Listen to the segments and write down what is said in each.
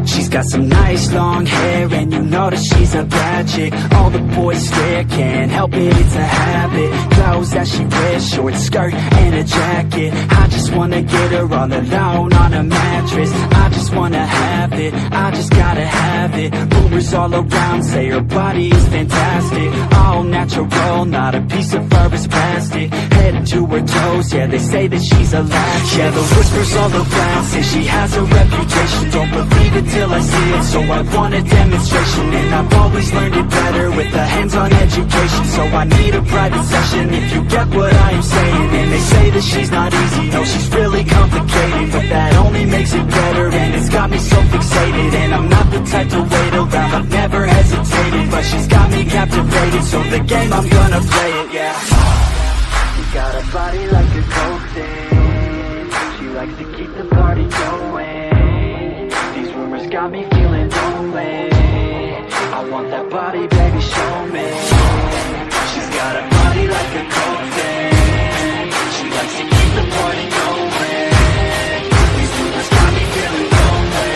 She's got some nice long hair, and you know that she's a bad chick. All the boys stare, can't help it, it's a habit. Clothes that she wears, short skirt and a jacket. I just wanna get her all alone on a mattress. I just wanna have it, I just gotta have it. Rumors all around say her body is fantastic. All natural, not a piece of fur is plastic. Head to her toes, yeah, they say that she's a latch. Yeah, the whispers all around say she has a reputation. Don't believe it till I see it, so I want a demonstration. And I've always learned it better with a hands-on education. So I need a private session if you get what I am saying. And they say that she's not easy, no, she's really complicated. But that only makes it better, and it's got me so fixated. And I'm not the type to wait around, I've never hesitated. But she's got me captivated, so the game, I'm gonna play it, yeah. She got a body like a coke thing. She likes to keep the party going. These rumors got me feeling lonely. I want that body, baby, show me. She's got a body like a coke thing. She likes to keep the party going. These rumors got me feeling lonely.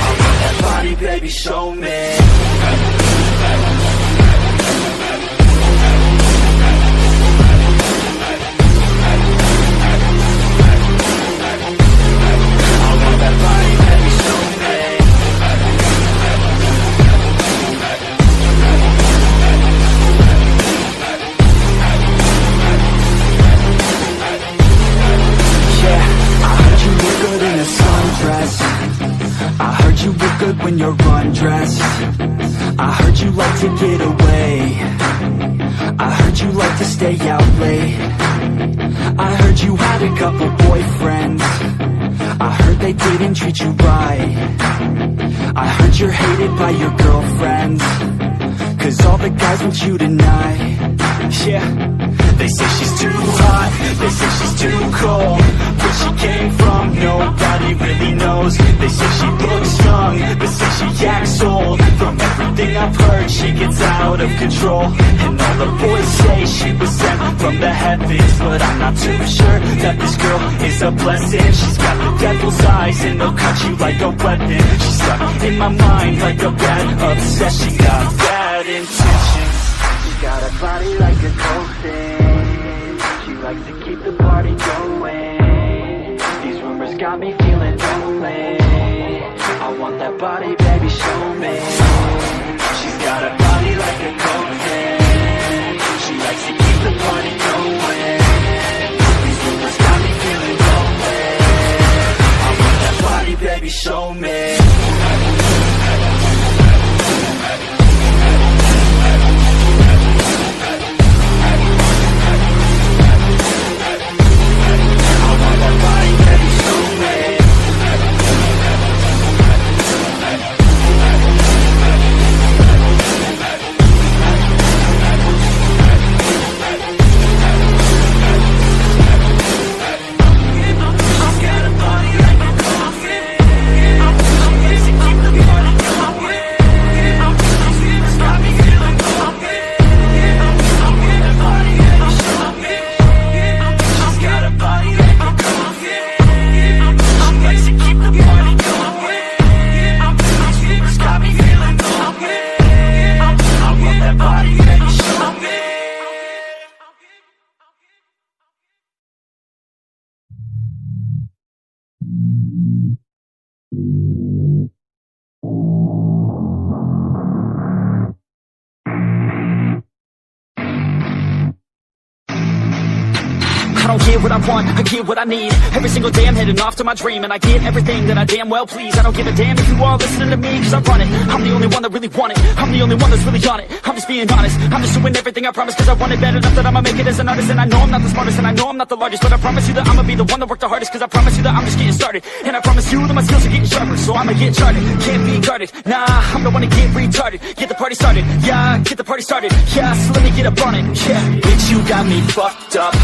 I want that body, baby, show me. When you're undressed, I heard you like to get away. I heard you like to stay out late. I heard you had a couple boyfriends. I heard they didn't treat you right. I heard you're hated by your girlfriends, 'cause all the guys want you tonight. Yeah, they say she's too hot, they say she's too cold. Where she came from, nobody really knows. They say she looks young, but say she acts old. From everything I've heard, she gets out of control. And all the boys say she was sent from the heavens, but I'm not too sure that this girl is a blessing. She's got the devil's eyes, and they'll cut you like a weapon. She's stuck in my mind like a bad obsession. Got bad intentions. She's got a body like a coke thing. She likes to keep the party going. These rumors got me feeling lonely. I want that body, baby, show me. She's got a body like a coke thing. She likes to keep the party going. These rumors got me feeling lonely. I want that body, baby, show me. I don't get what I want, I get what I need. Every single day I'm heading off to my dream, and I get everything that I damn well please. I don't give a damn if you all listening to me, 'cause I run it. I'm the only one that really want it, I'm the only one that's really on it. I'm just being honest, I'm just doing everything I promise, 'cause I want it bad enough that I'ma make it as an artist. And I know I'm not the smartest, and I know I'm not the largest, but I promise you that I'ma be the one that worked the hardest. 'Cause I promise you that I'm just getting started, and I promise you that my skills are getting sharper. So I'ma get charted, can't be guarded. Nah, I'm the one to get retarded. Get the party started, yeah, get the party started. Yeah, so let me get up on it, yeah. Bitch, you got me fucked up,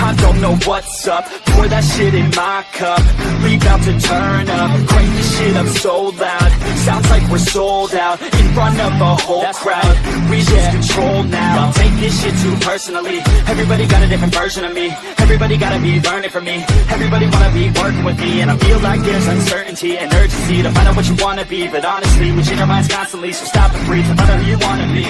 I don't don't know what's up. Pour that shit in my cup, we about to turn up. Crank this shit up so loud, sounds like we're sold out. In front of a whole crowd, we lose control now. Don't take this shit too personally, everybody got a different version of me. Everybody gotta be learning from me, everybody wanna be working with me. And I feel like there's uncertainty and urgency to find out what you wanna be. But honestly, we change our minds constantly, so stop and breathe and find out who you wanna be.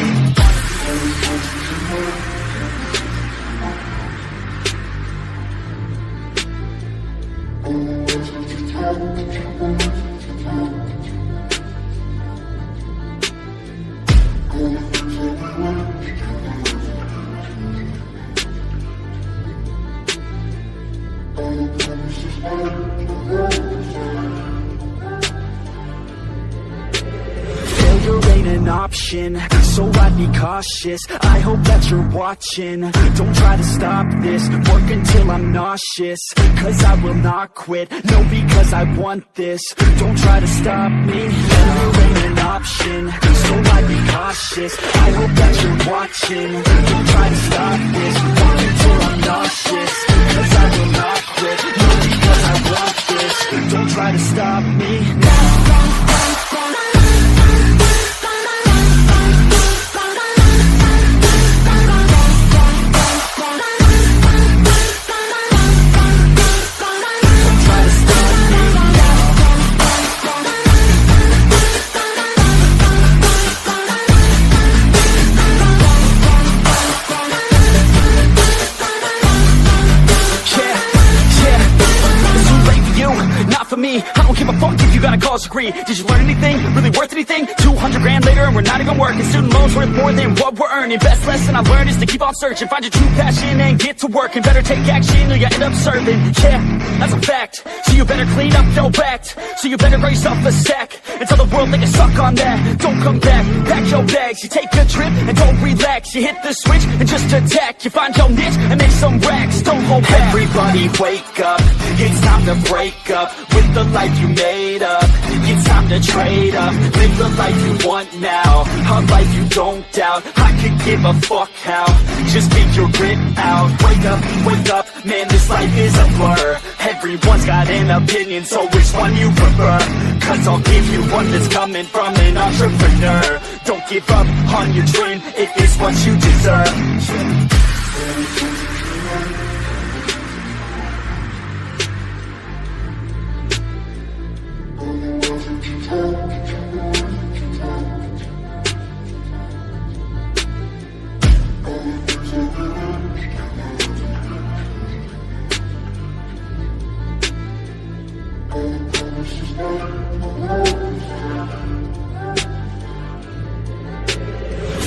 Failure ain't an option, so I'd be cautious. I hope that you're watching. Don't try to stop this, work until I'm nauseous. Cause I will not quit, no, because I want this. Don't try to stop me, failure ain't an option, so I'd be cautious. I hope that you're watching. Don't try to stop this, work until I'm nauseous. Cause I will not quit, no, because I want this. Don't try to stop me. Me, I don't give a fuck if you got a college degree. Did you learn anything? Really worth anything? 200 grand later and we're not even working. Student loans worth more than what we're earning. Best lesson I learned is to keep on searching. Find your true passion and get to work. And better take action or you end up serving. Yeah, that's a fact. So you better clean up your act. So you better raise yourself a sack and tell the world they can suck on that. Don't come back, pack your bags. You take a trip and don't relax. You hit the switch and just attack. You find your niche and make some racks. Don't hold back. Everybody wake up, it's time to break up with the life you made up. It's time to trade up, live the life you want now, a life you don't doubt. I could give a fuck how, just figure it out. Wake up, man, this life is a blur. Everyone's got an opinion, so which one you prefer? Cause I'll give you one that's coming from an entrepreneur. Don't give up on your dream, it is what you deserve.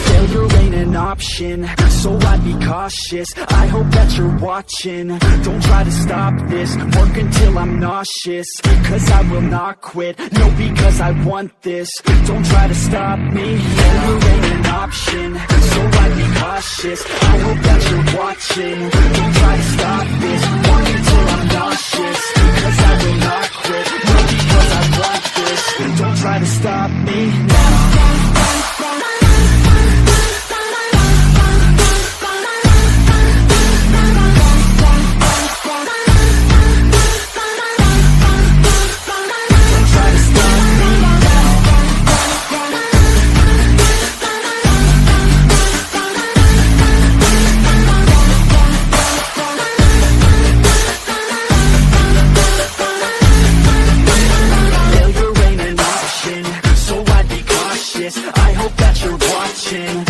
Failure ain't an option, so I'd be cautious. I hope that you're watching. Don't try to stop this, work until I'm nauseous. Cause I will not quit, no, because I want this. Don't try to stop me, failure ain't an option, so I'd be cautious. I hope that you're watching. Don't try to stop this, work until I'm nauseous. Cause I will not quit, no, because I want this. Don't try to stop me now. I hope that you're watching.